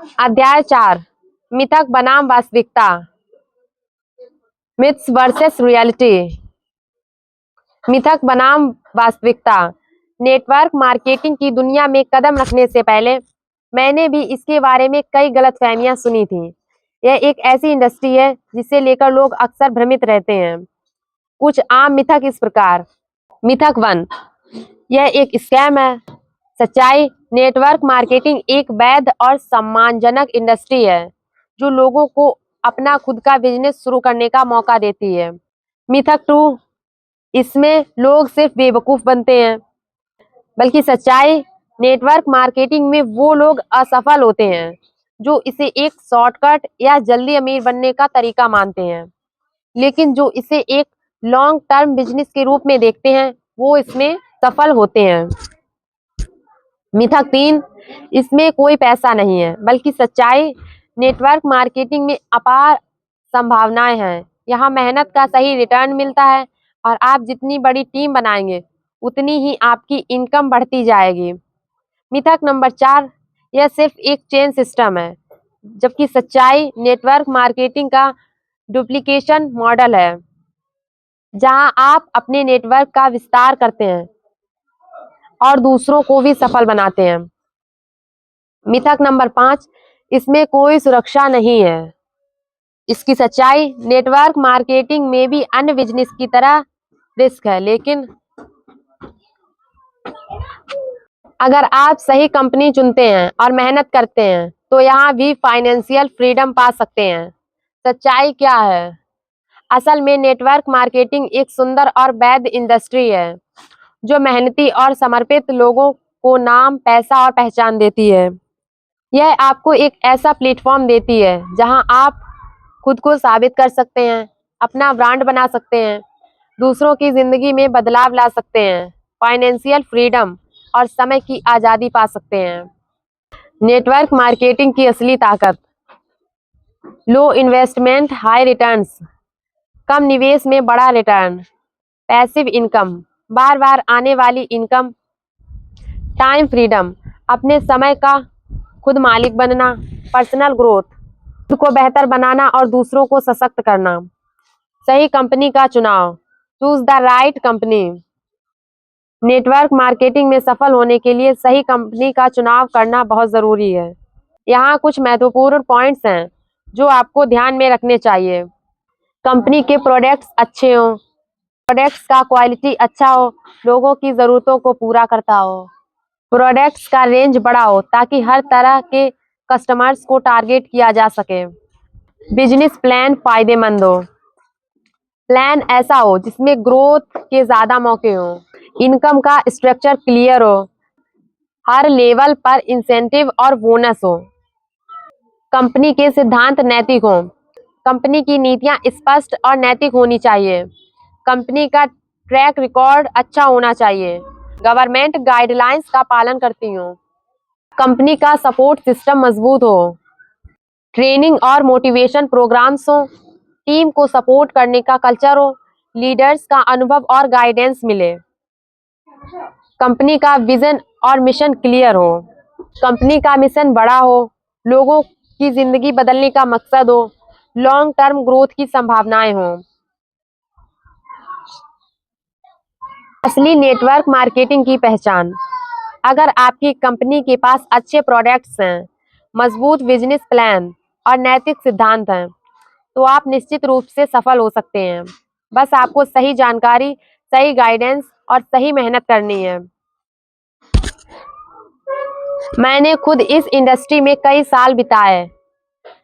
अध्याय 4 मिथक बनाम वास्तविकता। Myths versus reality. मिथक बनाम वास्तविकता। नेटवर्क मार्केटिंग की दुनिया में कदम रखने से पहले मैंने भी इसके बारे में कई गलतफहमियां सुनी थी। यह एक ऐसी इंडस्ट्री है जिसे लेकर लोग अक्सर भ्रमित रहते हैं। कुछ आम मिथक इस प्रकार। मिथक 1, यह एक स्कैम है। सच्चाई, नेटवर्क मार्केटिंग एक वैध और सम्मानजनक इंडस्ट्री है जो लोगों को अपना खुद का बिजनेस शुरू करने का मौका देती है। मिथक 2, इसमें लोग सिर्फ बेवकूफ बनते हैं। बल्कि सच्चाई, नेटवर्क मार्केटिंग में वो लोग असफल होते हैं जो इसे एक शॉर्टकट या जल्दी अमीर बनने का तरीका मानते हैं, लेकिन जो इसे एक लॉन्ग टर्म बिजनेस के रूप में देखते हैं वो इसमें सफल होते हैं। मिथक 3, इसमें कोई पैसा नहीं है। बल्कि सच्चाई, नेटवर्क मार्केटिंग में अपार संभावनाएं हैं। यहाँ मेहनत का सही रिटर्न मिलता है और आप जितनी बड़ी टीम बनाएंगे उतनी ही आपकी इनकम बढ़ती जाएगी। मिथक नंबर 4, यह सिर्फ एक चेन सिस्टम है। जबकि सच्चाई, नेटवर्क मार्केटिंग का डुप्लीकेशन मॉडल है जहां आप अपने नेटवर्क का विस्तार करते हैं और दूसरों को भी सफल बनाते हैं। मिथक नंबर 5, इसमें कोई सुरक्षा नहीं है। इसकी सच्चाई, नेटवर्क मार्केटिंग में भी अन्य बिजनेस की तरह रिस्क है, लेकिन अगर आप सही कंपनी चुनते हैं और मेहनत करते हैं तो यहाँ भी फाइनेंशियल फ्रीडम पा सकते हैं। सच्चाई क्या है? असल में नेटवर्क मार्केटिंग एक सुंदर और वैध इंडस्ट्री है जो मेहनती और समर्पित लोगों को नाम, पैसा और पहचान देती है। यह आपको एक ऐसा प्लेटफॉर्म देती है जहां आप खुद को साबित कर सकते हैं, अपना ब्रांड बना सकते हैं, दूसरों की जिंदगी में बदलाव ला सकते हैं, फाइनेंशियल फ्रीडम और समय की आज़ादी पा सकते हैं। नेटवर्क मार्केटिंग की असली ताकत। लो इन्वेस्टमेंट हाई रिटर्न्स। कम निवेश में बड़ा रिटर्न। पैसिव इनकम, बार बार आने वाली इनकम। टाइम फ्रीडम, अपने समय का खुद मालिक बनना। पर्सनल ग्रोथ, खुद को बेहतर बनाना और दूसरों को सशक्त करना। सही कंपनी का चुनाव, choose the right company. Network marketing में सफल होने के लिए सही कंपनी का चुनाव करना बहुत जरूरी है। यहाँ कुछ महत्वपूर्ण पॉइंट्स हैं जो आपको ध्यान में रखने चाहिए। कंपनी के प्रोडक्ट्स अच्छे हों, प्रोडक्ट्स का क्वालिटी अच्छा हो, लोगों की ज़रूरतों को पूरा करता हो। प्रोडक्ट्स का रेंज बड़ा हो ताकि हर तरह के कस्टमर्स को टारगेट किया जा सके। बिजनेस प्लान फायदेमंद हो, प्लान ऐसा हो जिसमें ग्रोथ के ज़्यादा मौके हों। इनकम का स्ट्रक्चर क्लियर हो, हर लेवल पर इंसेंटिव और बोनस हो। कंपनी के सिद्धांत नैतिक हों, कंपनी की नीतियां स्पष्ट और नैतिक होनी चाहिए। कंपनी का ट्रैक रिकॉर्ड अच्छा होना चाहिए, गवर्नमेंट गाइडलाइंस का पालन करती हो। कंपनी का सपोर्ट सिस्टम मजबूत हो, ट्रेनिंग और मोटिवेशन प्रोग्राम्स हो, टीम को सपोर्ट करने का कल्चर हो, लीडर्स का अनुभव और गाइडेंस मिले। कंपनी का विजन और मिशन क्लियर हो, कंपनी का मिशन बड़ा हो, लोगों की जिंदगी बदलने का मकसद हो, लॉन्ग टर्म ग्रोथ की संभावनाएं हों। असली नेटवर्क मार्केटिंग की पहचान। अगर आपकी कंपनी के पास अच्छे प्रोडक्ट्स हैं, मजबूत बिजनेस प्लान और नैतिक सिद्धांत हैं तो आप निश्चित रूप से सफल हो सकते हैं। बस आपको सही जानकारी, सही गाइडेंस और सही मेहनत करनी है। मैंने खुद इस इंडस्ट्री में कई साल बिताए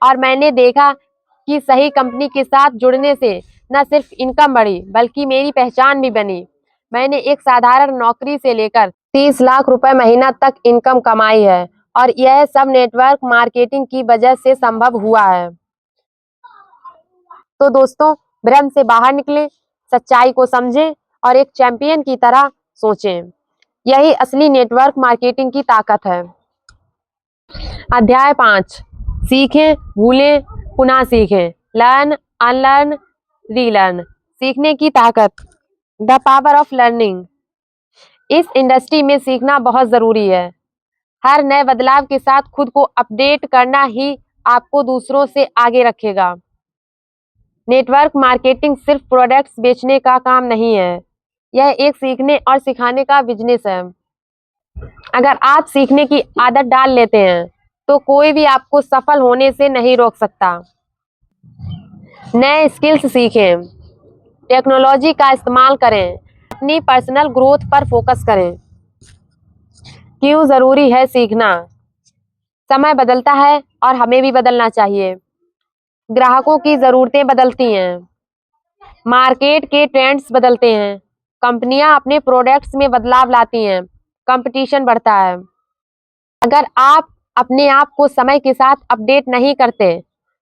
और मैंने देखा कि सही कंपनी के साथ जुड़ने से न सिर्फ इनकम बढ़ी बल्कि मेरी पहचान भी बनी। मैंने एक साधारण नौकरी से लेकर 30 लाख रुपए महीना तक इनकम कमाई है और यह सब नेटवर्क मार्केटिंग की वजह से संभव हुआ है। तो दोस्तों, भ्रम से बाहर निकलें, सच्चाई को समझें और एक चैंपियन की तरह सोचें। यही असली नेटवर्क मार्केटिंग की ताकत है। अध्याय 5, सीखें, भूलें, पुनः सीखें। Learn, unlearn, relearn. सीखने की ताकत, द पावर ऑफ लर्निंग। इस इंडस्ट्री में सीखना बहुत जरूरी है। हर नए बदलाव के साथ खुद को अपडेट करना ही आपको दूसरों से आगे रखेगा। नेटवर्क मार्केटिंग सिर्फ प्रोडक्ट्स बेचने का काम नहीं है, यह एक सीखने और सिखाने का बिजनेस है। अगर आप सीखने की आदत डाल लेते हैं तो कोई भी आपको सफल होने से नहीं रोक सकता। नए स्किल्स सीखें, टेक्नोलॉजी का इस्तेमाल करें, अपनी पर्सनल ग्रोथ पर फोकस करें। क्यों जरूरी है सीखना? समय बदलता है और हमें भी बदलना चाहिए। ग्राहकों की जरूरतें बदलती हैं, मार्केट के ट्रेंड्स बदलते हैं, कंपनियां अपने प्रोडक्ट्स में बदलाव लाती हैं, कंपटीशन बढ़ता है। अगर आप अपने आप को समय के साथ अपडेट नहीं करते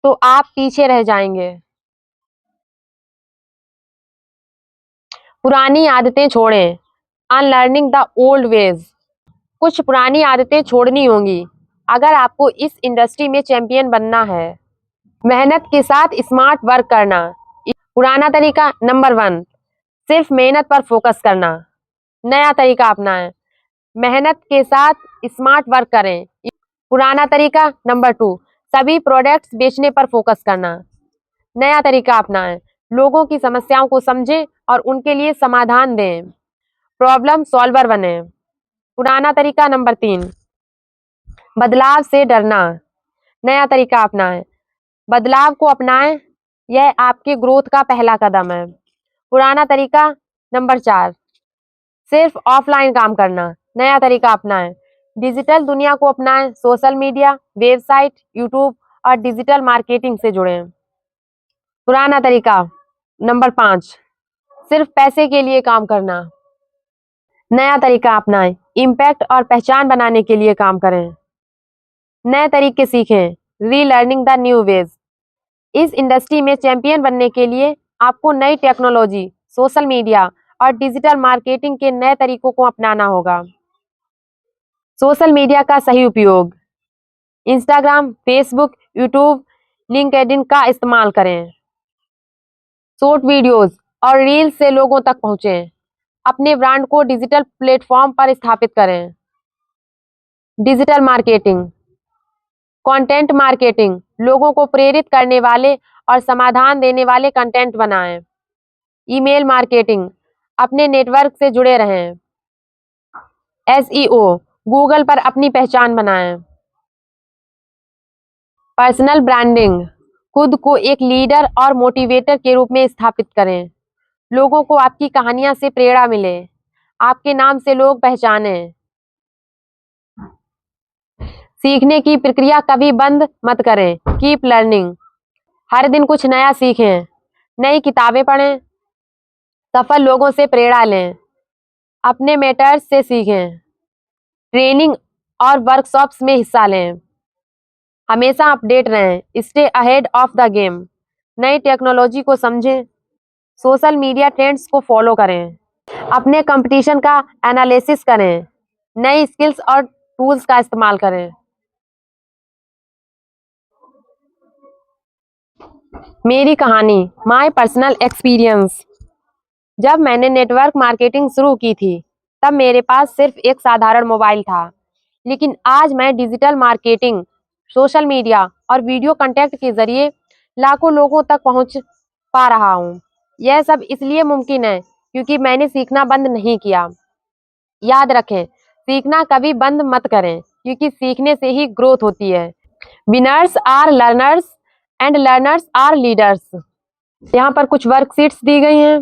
तो आप पीछे रह जाएंगे। पुरानी आदतें छोड़ें, अनलर्निंग द ओल्ड वेज। कुछ पुरानी आदतें छोड़नी होंगी अगर आपको इस इंडस्ट्री में चैंपियन बनना है। मेहनत के साथ स्मार्ट वर्क करना। पुराना तरीका नंबर 1, सिर्फ मेहनत पर फोकस करना। नया तरीका अपनाएं, मेहनत के साथ स्मार्ट वर्क करें। पुराना तरीका नंबर 2, सभी प्रोडक्ट्स बेचने पर फोकस करना। नया तरीका अपनाएं, लोगों की समस्याओं को समझें और उनके लिए समाधान दें, प्रॉब्लम सॉल्वर बने। पुराना तरीका नंबर 3, बदलाव से डरना। नया तरीका अपनाएं, बदलाव को अपनाएं, यह आपके ग्रोथ का पहला कदम है। पुराना तरीका नंबर 4, सिर्फ ऑफलाइन काम करना। नया तरीका अपनाएं, डिजिटल दुनिया को अपनाएं, सोशल मीडिया, वेबसाइट, यूट्यूब और डिजिटल मार्केटिंग से जुड़ें। पुराना तरीका नंबर 5, सिर्फ पैसे के लिए काम करना। नया तरीका अपनाएं, इम्पैक्ट और पहचान बनाने के लिए काम करें। नए तरीके सीखें, रीलर्निंग द न्यू वेज। इस इंडस्ट्री में चैंपियन बनने के लिए आपको नई टेक्नोलॉजी, सोशल मीडिया और डिजिटल मार्केटिंग के नए तरीकों को अपनाना होगा। सोशल मीडिया का सही उपयोग, इंस्टाग्राम, फेसबुक, यूट्यूब, लिंक्डइन का इस्तेमाल करें। शॉर्ट वीडियोस और रील्स से लोगों तक पहुंचें। अपने ब्रांड को डिजिटल प्लेटफॉर्म पर स्थापित करें। डिजिटल मार्केटिंग, कंटेंट मार्केटिंग, लोगों को प्रेरित करने वाले और समाधान देने वाले कंटेंट बनाएं। ईमेल मार्केटिंग, अपने नेटवर्क से जुड़े रहें। एसईओ, गूगल पर अपनी पहचान बनाएं। पर्सनल ब्रांडिंग, खुद को एक लीडर और मोटिवेटर के रूप में स्थापित करें। लोगों को आपकी कहानियां से प्रेरणा मिले, आपके नाम से लोग पहचानें। सीखने की प्रक्रिया कभी बंद मत करें, कीप लर्निंग। हर दिन कुछ नया सीखें, नई किताबें पढ़ें, सफल लोगों से प्रेरणा लें, अपने मेंटर्स से सीखें, ट्रेनिंग और वर्कशॉप्स में हिस्सा लें। हमेशा अपडेट रहें, stay ahead of the game. नई टेक्नोलॉजी को समझें, सोशल मीडिया ट्रेंड्स को फॉलो करें, अपने कंपटीशन का एनालिसिस करें, नई स्किल्स और टूल्स का इस्तेमाल करें। मेरी कहानी, माय पर्सनल एक्सपीरियंस। जब मैंने नेटवर्क मार्केटिंग शुरू की थी तब मेरे पास सिर्फ एक साधारण मोबाइल था, लेकिन आज मैं डिजिटल मार्केटिंग, सोशल मीडिया और वीडियो कंटेंट के जरिए लाखों लोगों तक पहुंच पा रहा हूं। यह सब इसलिए मुमकिन है क्योंकि मैंने सीखना बंद नहीं किया। याद रखें, सीखना कभी बंद मत करें क्योंकि सीखने से ही ग्रोथ होती है। Winners are learners and learners are leaders. यहाँ पर कुछ वर्कशीट्स दी गई हैं।